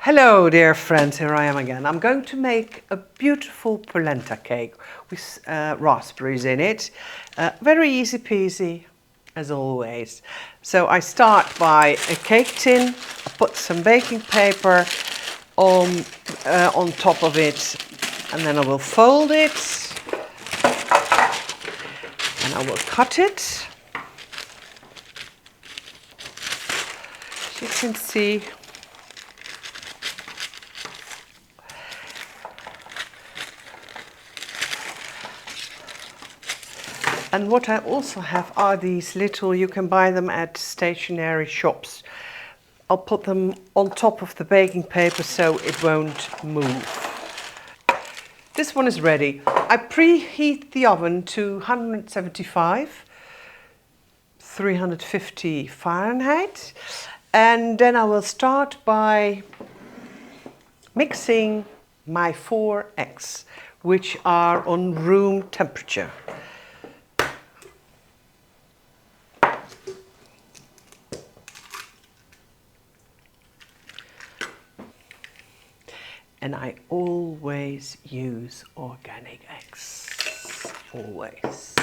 Hello dear friends, here I am again. I'm going to make a beautiful polenta cake with raspberries in it. Very easy peasy as always. So I start by a cake tin. I put some baking paper on top of it, and then I will fold it and I will cut it. As you can see, and what I also have are these little, you can buy them at stationery shops. I'll put them on top of the baking paper so it won't move. This one is ready. I preheat the oven to 175, 350 Fahrenheit, and then I will start by mixing my 4 eggs, which are on room temperature. And I always use organic eggs, always.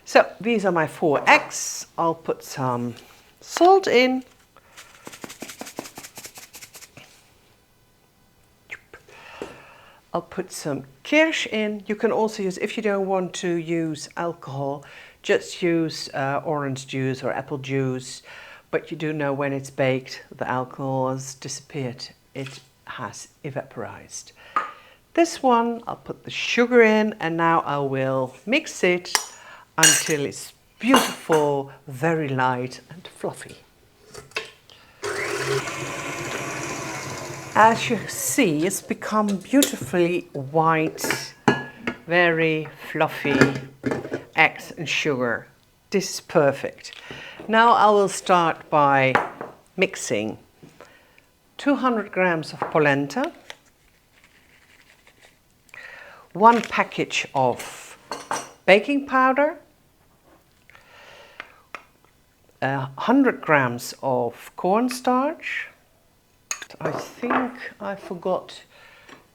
So these are my 4 eggs. I'll put some salt in. I'll put some kirsch in. You can also use, if you don't want to use alcohol, just use orange juice or apple juice. But you do know when it's baked, the alcohol has disappeared. It has evaporized. This one, I'll put the sugar in, and now I will mix it until it's beautiful, very light and fluffy. As you see, it's become beautifully white, very fluffy eggs and sugar. This is perfect. Now I will start by mixing 200 grams of polenta, 1 package of baking powder, 100 grams of cornstarch. I think I forgot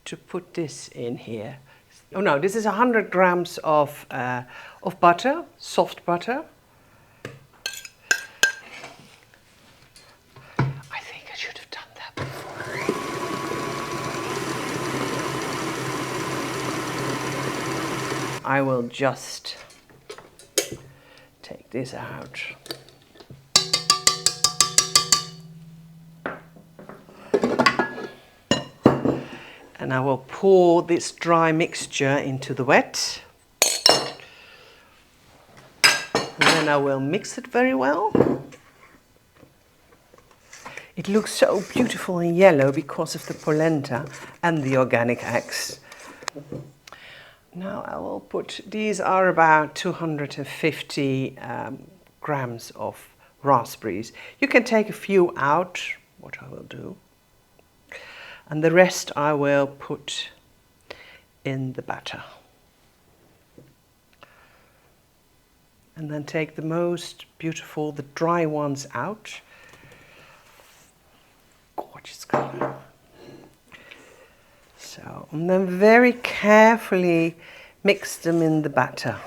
to put this in here. Oh no, this is 100 grams of butter, soft butter. I think I should have done that before. I will just take this out. And I will pour this dry mixture into the wet. And then I will mix it very well. It looks so beautiful and yellow because of the polenta and the organic eggs. Now I will put, these are about 250 grams of raspberries. You can take a few out, what I will do. And the rest I will put in the batter. And then take the most beautiful, the dry ones out. Gorgeous color. So, and then very carefully mix them in the batter.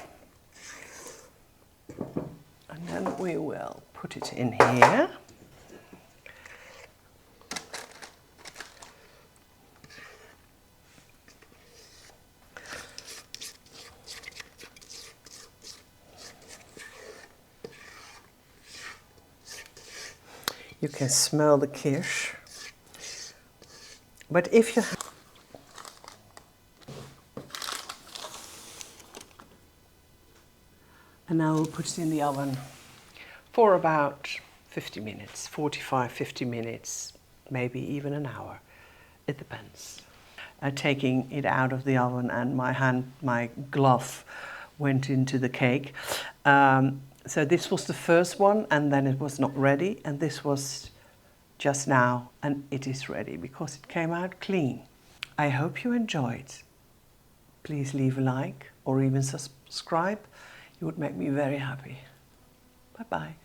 And then we will put it in here. You can smell the kirsch, but if you and now we'll put it in the oven for about 50 minutes, 45, 50 minutes, maybe even an hour. It depends. Taking it out of the oven, and my glove went into the cake. So this was the first one, and then it was not ready, and this was just now, and it is ready because it came out clean. I hope you enjoyed. Please leave a like or even subscribe. You would make me very happy. Bye-bye.